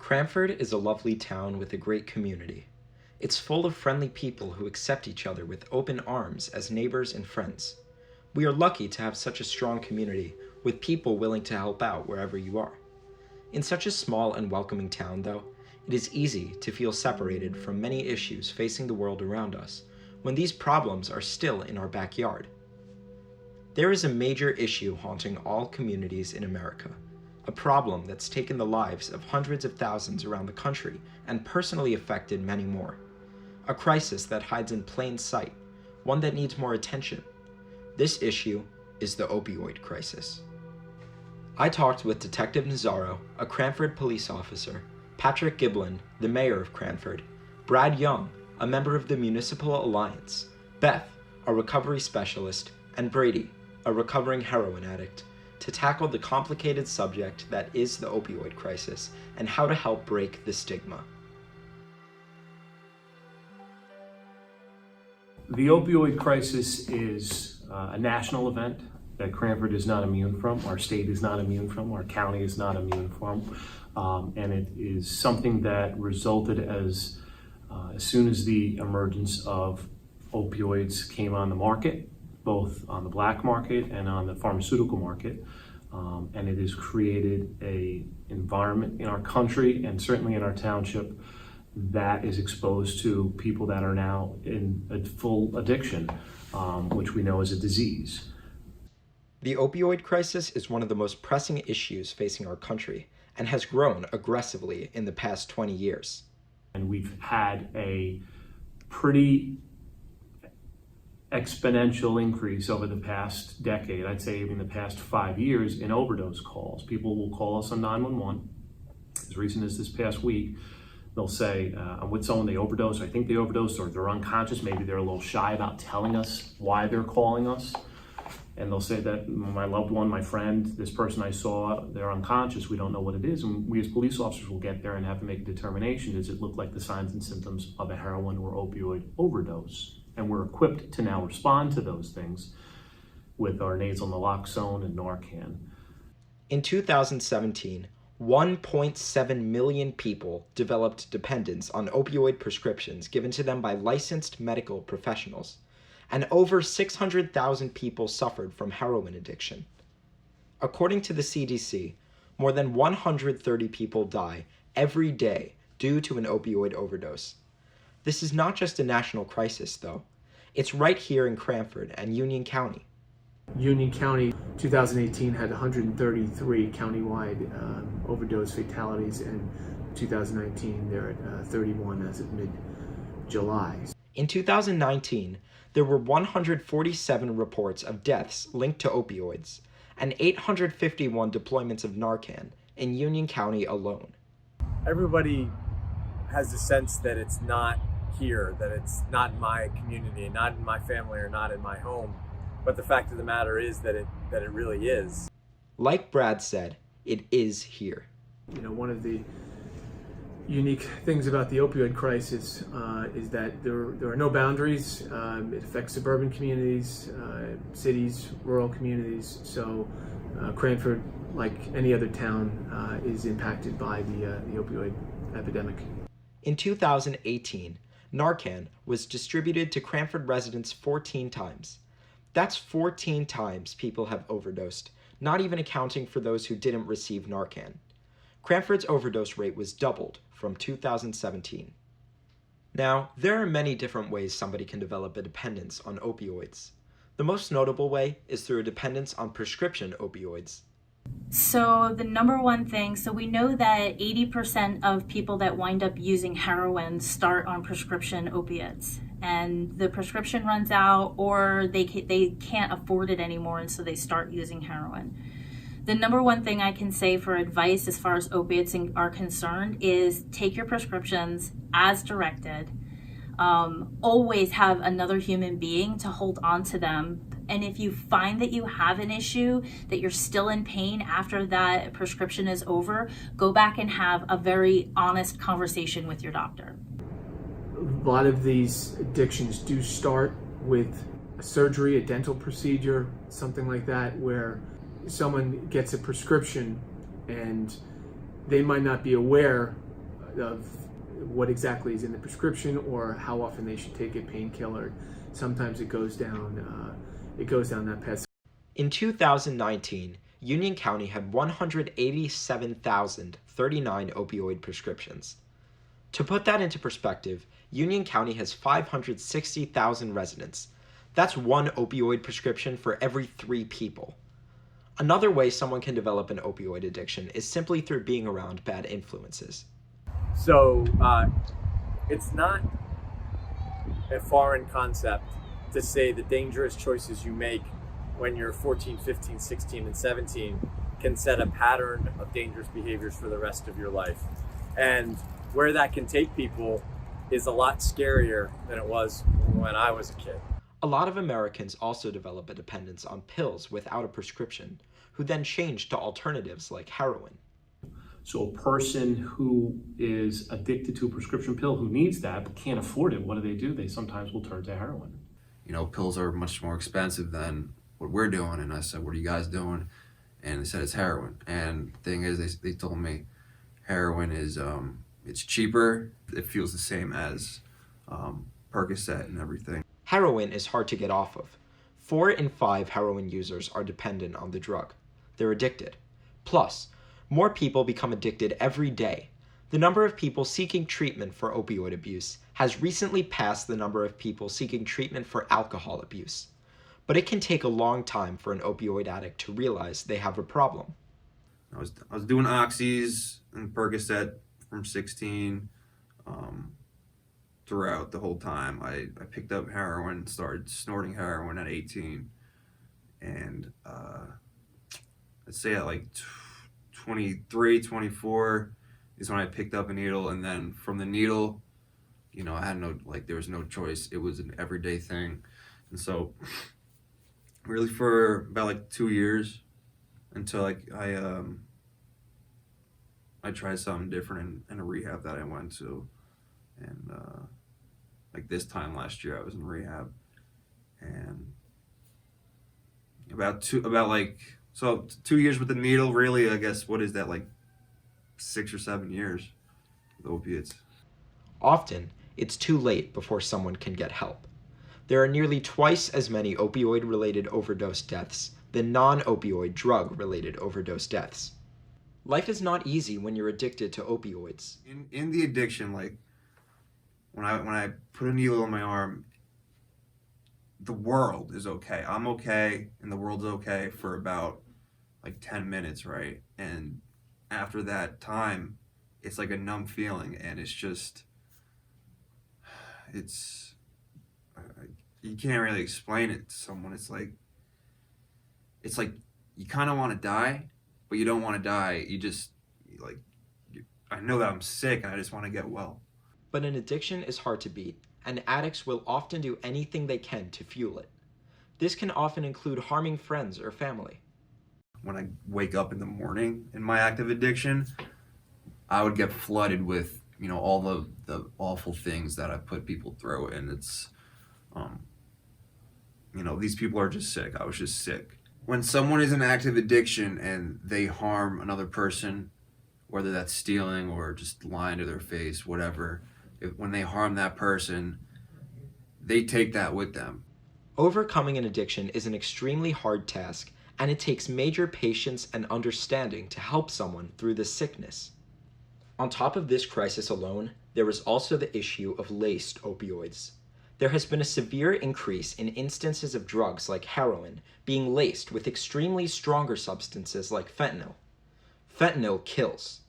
Cranford is a lovely town with a great community. It's full of friendly people who accept each other with open arms as neighbors and friends. We are lucky to have such a strong community with people willing to help out wherever you are. In such a small and welcoming town, though, it is easy to feel separated from many issues facing the world around us when these problems are still in our backyard. There is a major issue haunting all communities in America, a problem that's taken the lives of hundreds of thousands around the country and personally affected many more. A crisis that hides in plain sight, one that needs more attention. This issue is the opioid crisis. I talked with Detective Nazaro, a Cranford police officer, Patrick Giblin, the mayor of Cranford, Brad Young, a member of the Municipal Alliance, Beth, a recovery specialist, and Brady, a recovering heroin addict, to tackle the complicated subject that is the opioid crisis and how to help break the stigma. The opioid crisis is a national event that Cranford is not immune from, our state is not immune from, our county is not immune from, and it is something that resulted as soon as the emergence of opioids came on the market, both on the black market and on the pharmaceutical market, and it has created an environment in our country and certainly in our township that is exposed to people that are now in a full addiction, which we know is a disease. The opioid crisis is one of the most pressing issues facing our country and has grown aggressively in the past 20 years. And we've had a pretty exponential increase over the past decade, I'd say even the past 5 years, in overdose calls. People will call us on 911. As recent as this past week, they'll say, I'm with someone, they overdosed, I think they overdosed, or they're unconscious, maybe they're a little shy about telling us why they're calling us. And they'll say that my loved one, my friend, this person I saw, they're unconscious, we don't know what it is. And we as police officers will get there and have to make a determination. Does it look like the signs and symptoms of a heroin or opioid overdose? And we're equipped to now respond to those things with our nasal naloxone and Narcan. In 2017, 1.7 million people developed dependence on opioid prescriptions given to them by licensed medical professionals, and over 600,000 people suffered from heroin addiction. According to the CDC, more than 130 people die every day due to an opioid overdose. This is not just a national crisis, though. It's right here in Cranford and Union County. Union County, 2018, had 133 countywide overdose fatalities, and 2019 they're at 31 as of mid-July. In 2019, there were 147 reports of deaths linked to opioids and 851 deployments of Narcan in Union County alone. Everybody has the sense that it's not here, that it's not in my community, not in my family, or not in my home. But the fact of the matter is that it really is. Like Brad said, it is here. You know, one of the unique things about the opioid crisis is that there are no boundaries. It affects suburban communities, cities, rural communities. So Cranford, like any other town, is impacted by the opioid epidemic. In 2018, Narcan was distributed to Cranford residents 14 times. That's 14 times people have overdosed, not even accounting for those who didn't receive Narcan. Cranford's overdose rate was doubled from 2017. Now, there are many different ways somebody can develop a dependence on opioids. The most notable way is through a dependence on prescription opioids. So the number one thing, so we know that 80% of people that wind up using heroin start on prescription opiates, and the prescription runs out or they can't afford it anymore, and so they start using heroin. The number one thing I can say for advice as far as opiates are concerned is take your prescriptions as directed. Always have another human being to hold on to them. And if you find that you have an issue, that you're still in pain after that prescription is over, go back and have a very honest conversation with your doctor. A lot of these addictions do start with a surgery, a dental procedure, something like that, where someone gets a prescription and they might not be aware of what exactly is in the prescription or how often they should take a painkiller. Sometimes it goes down that path. In 2019, Union County had 187,039 opioid prescriptions. To put that into perspective, Union County has 560,000 residents. That's one opioid prescription for every 3 people. Another way someone can develop an opioid addiction is simply through being around bad influences. So it's not a foreign concept to say the dangerous choices you make when you're 14, 15, 16, and 17 can set a pattern of dangerous behaviors for the rest of your life. And where that can take people is a lot scarier than it was when I was a kid. A lot of Americans also develop a dependence on pills without a prescription, who then change to alternatives like heroin. So a person who is addicted to a prescription pill who needs that but can't afford it, what do? They sometimes will turn to heroin. You know, pills are much more expensive than what we're doing. And I said, what are you guys doing? And they said, it's heroin. And the thing is, they told me heroin is, it's cheaper. It feels the same as Percocet and everything. Heroin is hard to get off of. 4 in 5 heroin users are dependent on the drug. They're addicted. Plus, more people become addicted every day. The number of people seeking treatment for opioid abuse has recently passed the number of people seeking treatment for alcohol abuse. But it can take a long time for an opioid addict to realize they have a problem. I was doing oxys and Percocet from 16 throughout the whole time. I picked up heroin, started snorting heroin at 18, and I'd say at like 23, 24 is when I picked up a needle, and then from the needle, you know, I had there was no choice. It was an everyday thing. And so really for about like 2 years until I tried something different in a rehab that I went to. And like this time last year I was in rehab, and so 2 years with the needle, really, I guess, what is that, like 6 or 7 years with opiates. Often, it's too late before someone can get help. There are nearly twice as many opioid-related overdose deaths than non-opioid drug-related overdose deaths. Life is not easy when you're addicted to opioids. In the addiction, like when I put a needle on my arm, the world is okay. I'm okay, and the world's okay for about like 10 minutes, right? And after that time, it's like a numb feeling, and you can't really explain it to someone. It's like you kind of want to die, but you don't want to die. I know that I'm sick and I just want to get well. But an addiction is hard to beat, and addicts will often do anything they can to fuel it. This can often include harming friends or family. When I wake up in the morning in my active addiction, I would get flooded with, you know, all the awful things that I put people through, and it's, you know, these people are just sick. I was just sick. When someone is in active addiction and they harm another person, whether that's stealing or just lying to their face, whatever, when they harm that person, they take that with them. Overcoming an addiction is an extremely hard task, and it takes major patience and understanding to help someone through this sickness. On top of this crisis alone, there is also the issue of laced opioids. There has been a severe increase in instances of drugs like heroin being laced with extremely stronger substances like fentanyl. Fentanyl kills.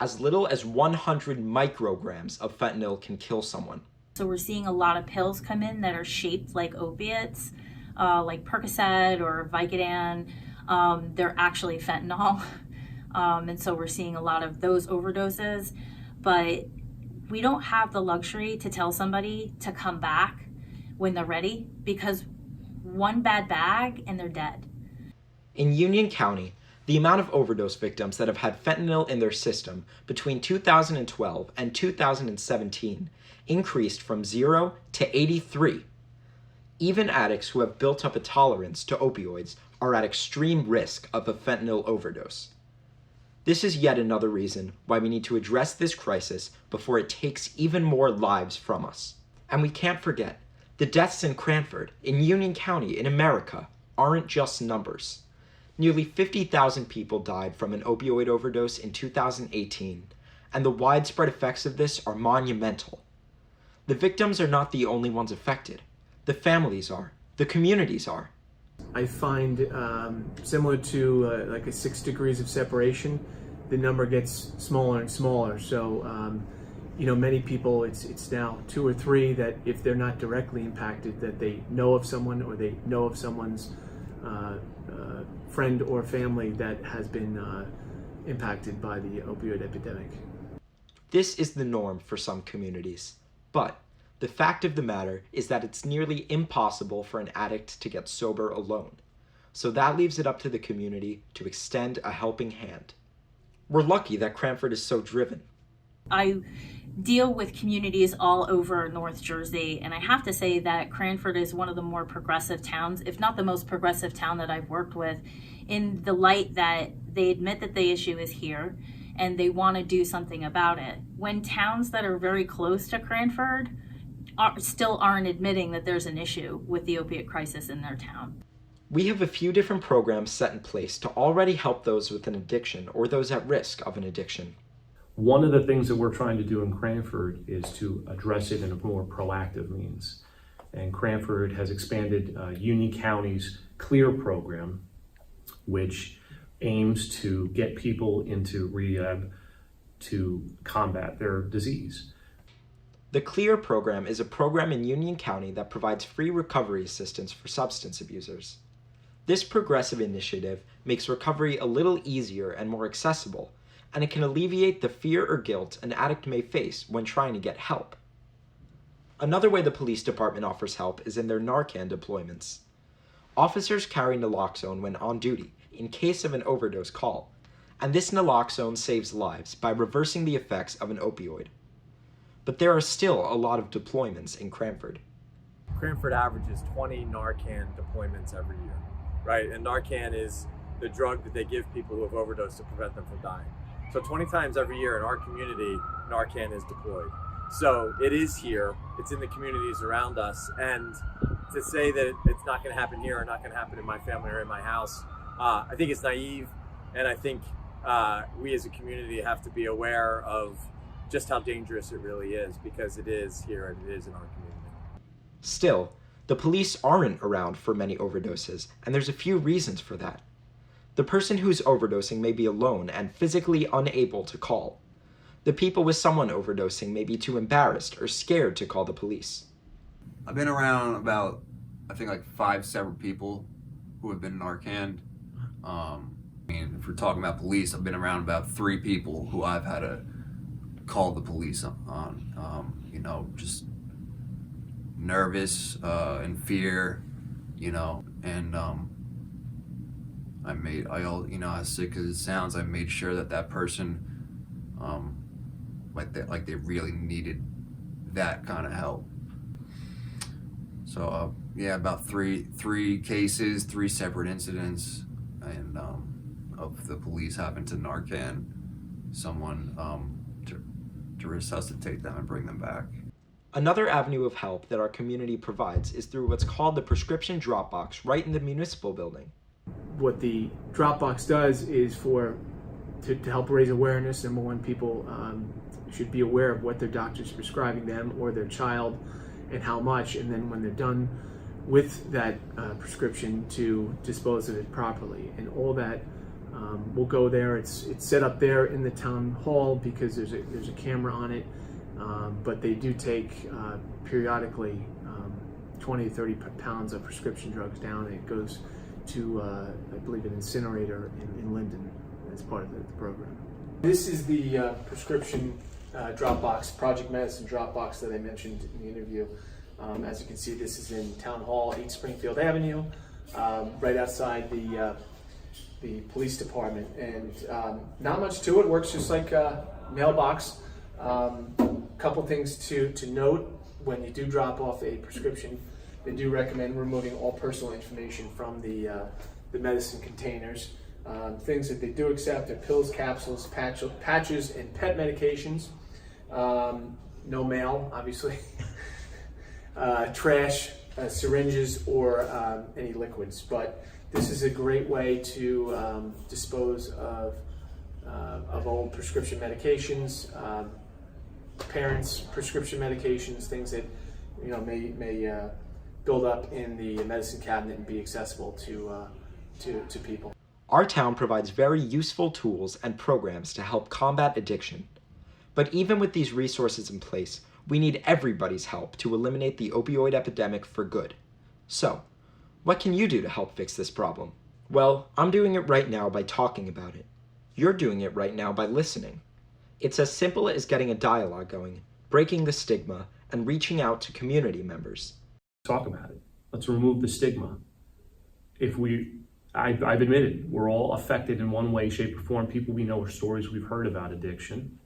As little as 100 micrograms of fentanyl can kill someone. So we're seeing a lot of pills come in that are shaped like opiates, like Percocet or Vicodin. They're actually fentanyl. And so we're seeing a lot of those overdoses. But we don't have the luxury to tell somebody to come back when they're ready, because one bad bag and they're dead. In Union County, the amount of overdose victims that have had fentanyl in their system between 2012 and 2017 increased from 0 to 83. Even addicts who have built up a tolerance to opioids are at extreme risk of a fentanyl overdose. This is yet another reason why we need to address this crisis before it takes even more lives from us. And we can't forget, the deaths in Cranford, in Union County, in America, aren't just numbers. Nearly 50,000 people died from an opioid overdose in 2018, and the widespread effects of this are monumental. The victims are not the only ones affected. The families are. The communities are. I find similar to like a 6 degrees of separation, the number gets smaller and smaller. So, many people, it's now 2 or 3 that if they're not directly impacted, that they know of someone or they know of someone's friend or family that has been impacted by the opioid epidemic. This is the norm for some communities, but the fact of the matter is that it's nearly impossible for an addict to get sober alone. So that leaves it up to the community to extend a helping hand. We're lucky that Cranford is so driven. I deal with communities all over North Jersey, and I have to say that Cranford is one of the more progressive towns, if not the most progressive town that I've worked with, in the light that they admit that the issue is here and they want to do something about it. When towns that are very close to Cranford still aren't admitting that there's an issue with the opiate crisis in their town. We have a few different programs set in place to already help those with an addiction or those at risk of an addiction. One of the things that we're trying to do in Cranford is to address it in a more proactive means. And Cranford has expanded Union County's CLEAR program, which aims to get people into rehab to combat their disease. The CLEAR program is a program in Union County that provides free recovery assistance for substance abusers. This progressive initiative makes recovery a little easier and more accessible, and it can alleviate the fear or guilt an addict may face when trying to get help. Another way the police department offers help is in their Narcan deployments. Officers carry naloxone when on duty in case of an overdose call, and this naloxone saves lives by reversing the effects of an opioid. But there are still a lot of deployments in Cranford. Cranford averages 20 Narcan deployments every year, right? And Narcan is the drug that they give people who have overdosed to prevent them from dying. So 20 times every year in our community, Narcan is deployed. So it is here, it's in the communities around us, and to say that it's not going to happen here or not going to happen in my family or in my house, I think it's naive, and I think we as a community have to be aware of just how dangerous it really is, because it is here and it is in our community. Still, the police aren't around for many overdoses, and there's a few reasons for that. The person who's overdosing may be alone and physically unable to call. The people with someone overdosing may be too embarrassed or scared to call the police. I've been around about, I think, like 5 separate people who have been Narcaned. If we're talking about police, I've been around about 3 people who I've had to call the police on. Just nervous and fear, and as sick as it sounds, I made sure that person, they really needed that kind of help. So about three cases, 3 separate incidents, and of the police having to Narcan someone to resuscitate them and bring them back. Another avenue of help that our community provides is through what's called the prescription drop box right in the municipal building. What the drop box does is to help raise awareness. Number one, people should be aware of what their doctor's prescribing them or their child and how much, and then when they're done with that prescription, to dispose of it properly. And all that will go there. It's set up there in the town hall because there's a camera on it, but they do take periodically 20 to 30 pounds of prescription drugs down, and it goes to I believe an incinerator in Linden as part of the program. This is the prescription drop box, Project Medicine drop box that I mentioned in the interview. As you can see, this is in Town Hall, 8 Springfield Avenue, right outside the police department, and not much to it. Works just like a mailbox. Couple things to note: when you do drop off a prescription, they do recommend removing all personal information from the medicine containers. Things that they do accept are pills, capsules, patches, and pet medications. No mail, obviously. Trash, syringes, or any liquids. But this is a great way to dispose of old prescription medications, parents' prescription medications, things that may build up in the medicine cabinet and be accessible to people. Our town provides very useful tools and programs to help combat addiction. But even with these resources in place, we need everybody's help to eliminate the opioid epidemic for good. So, what can you do to help fix this problem? Well, I'm doing it right now by talking about it. You're doing it right now by listening. It's as simple as getting a dialogue going, breaking the stigma, and reaching out to community members. Talk about it. Let's remove the stigma. I've admitted, we're all affected in one way, shape, or form. People we know or stories we've heard about addiction.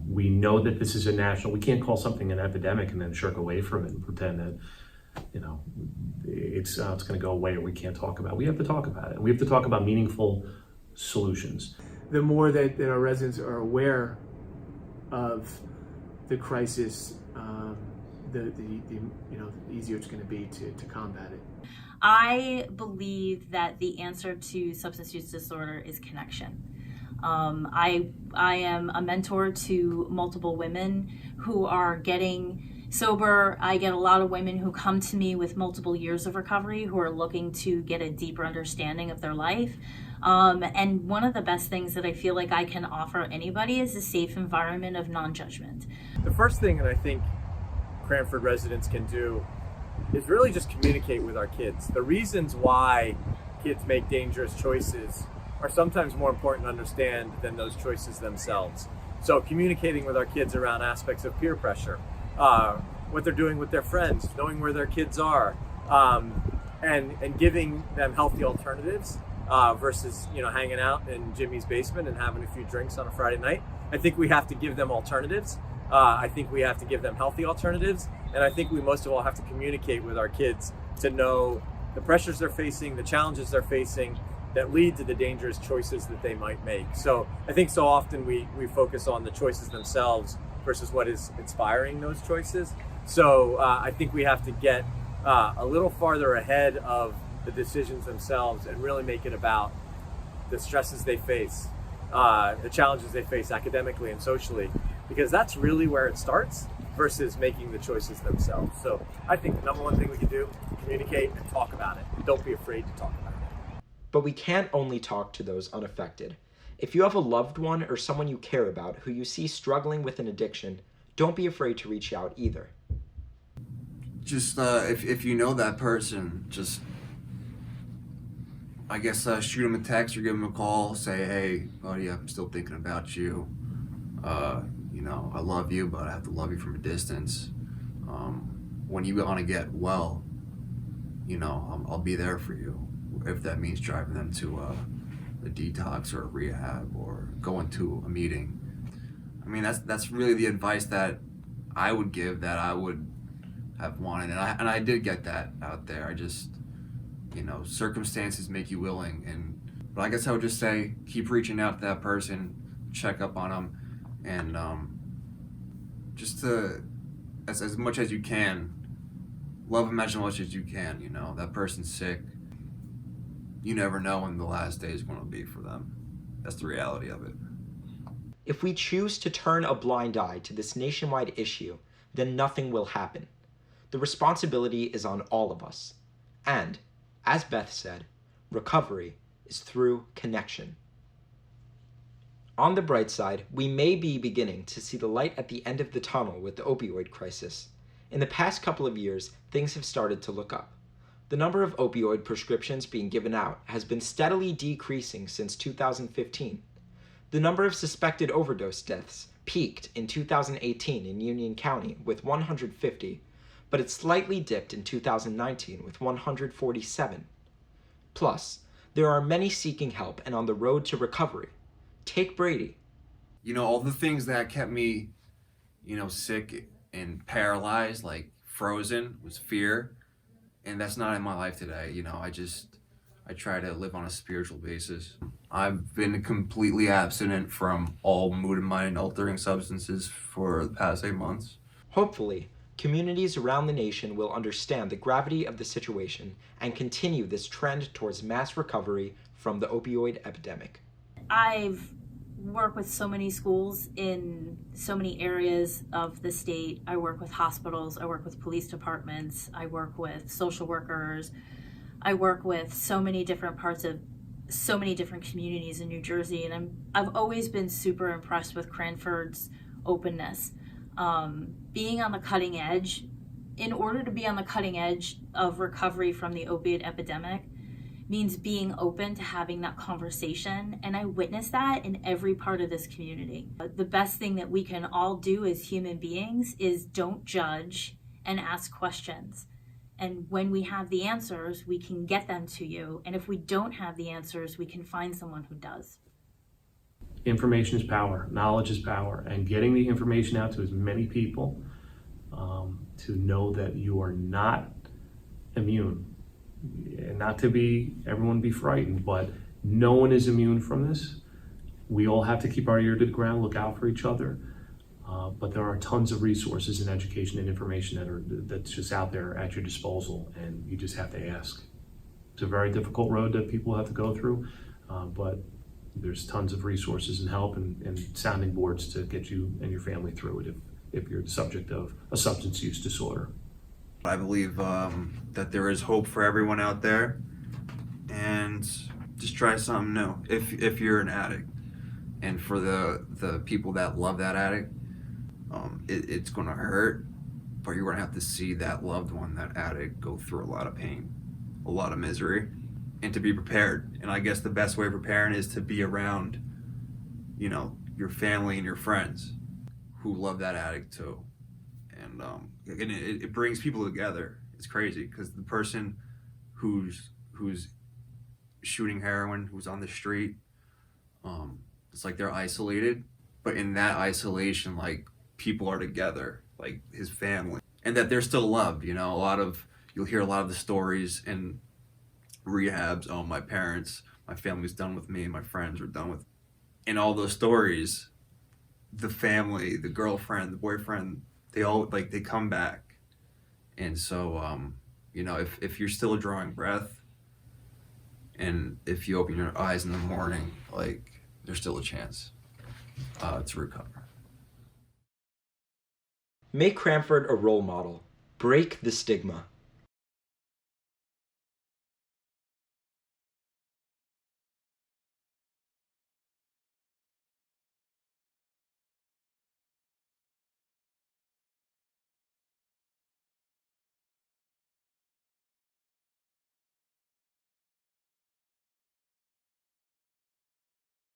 We know that this is a national, we can't call something an epidemic and then shirk away from it and pretend that, it's going to go away or we can't talk about it. We have to talk about it. We have to talk about meaningful solutions. The more that our residents are aware of the crisis, the easier it's going to be to combat it. I believe that the answer to substance use disorder is connection. I am a mentor to multiple women who are getting sober. I get a lot of women who come to me with multiple years of recovery who are looking to get a deeper understanding of their life. And one of the best things that I feel like I can offer anybody is a safe environment of non-judgment. The first thing that I think Cranford residents can do is really just communicate with our kids. The reasons why kids make dangerous choices are sometimes more important to understand than those choices themselves. So communicating with our kids around aspects of peer pressure, what they're doing with their friends, knowing where their kids are, and giving them healthy alternatives versus hanging out in Jimmy's basement and having a few drinks on a Friday night. I think we have to give them alternatives. I think we have to give them healthy alternatives, and I think we most of all have to communicate with our kids to know the pressures they're facing, the challenges they're facing that lead to the dangerous choices that they might make. So I think so often we focus on the choices themselves versus what is inspiring those choices. So I think we have to get a little farther ahead of the decisions themselves and really make it about the stresses they face, the challenges they face academically and socially, because that's really where it starts versus making the choices themselves. So I think the number one thing we can do, communicate and talk about it. Don't be afraid to talk about it. But we can't only talk to those unaffected. If you have a loved one or someone you care about who you see struggling with an addiction, don't be afraid to reach out either. Just if you know that person, just shoot them a text or give them a call. Say, hey, buddy, I'm still thinking about you. I love you, but I have to love you from a distance. When you want to get well, I'll be there for you. If that means driving them to a detox or a rehab or going to a meeting. I mean, that's really the advice that I would give, that I would have wanted, and I did get that out there. I just, circumstances make you willing, but I guess I would just say keep reaching out to that person, check up on them, and just to as much as you can, love them as much as you can. That person's sick. You never know when the last day is going to be for them. That's the reality of it. If we choose to turn a blind eye to this nationwide issue, then nothing will happen. The responsibility is on all of us. And, as Beth said, recovery is through connection. On the bright side, we may be beginning to see the light at the end of the tunnel with the opioid crisis. In the past couple of years, things have started to look up. The number of opioid prescriptions being given out has been steadily decreasing since 2015. The number of suspected overdose deaths peaked in 2018 in Union County with 150, but it slightly dipped in 2019 with 147. Plus, there are many seeking help and on the road to recovery. Take Brady. All the things that kept me, sick and paralyzed, like frozen, was fear. And that's not in my life today. I I try to live on a spiritual basis. I've been completely abstinent from all mood and mind altering substances for the past 8 months. Hopefully, communities around the nation will understand the gravity of the situation and continue this trend towards mass recovery from the opioid epidemic. I've worked with so many schools in so many areas of the state. I work with hospitals, I work with police departments, I work with social workers, I work with so many different parts of so many different communities in New Jersey, and I've always been super impressed with Cranford's openness. Being on the cutting edge, in order to be on the cutting edge of recovery from the opiate epidemic, means being open to having that conversation, and I witness that in every part of this community. The best thing that we can all do as human beings is don't judge and ask questions. And when we have the answers, we can get them to you. And if we don't have the answers, we can find someone who does. Information is power, knowledge is power, and getting the information out to as many people to know that you are not immune. And not to be everyone be frightened, but no one is immune from this. We all have to keep our ear to the ground, look out for each other. But there are tons of resources and education and information that's just out there at your disposal, and you just have to ask. It's a very difficult road that people have to go through, but there's tons of resources and help and sounding boards to get you and your family through it if you're the subject of a substance use disorder. I believe that there is hope for everyone out there, and just try something new if you're an addict. And for the people that love that addict, it's gonna hurt, but you're gonna have to see that loved one, that addict, go through a lot of pain, a lot of misery, and to be prepared. And I guess the best way of preparing is to be around, your family and your friends who love that addict too. And it brings people together. It's crazy because the person who's shooting heroin, who's on the street, it's like they're isolated, but in that isolation, like, people are together, like his family, and that they're still loved. You'll hear a lot of the stories in rehabs. Oh, my family's done with me, my friends are done with. In all those stories, the family, the girlfriend, the boyfriend, they all they come back. And so, if you're still drawing breath, and if you open your eyes in the morning, there's still a chance to recover. Make Cranford a role model. Break the stigma.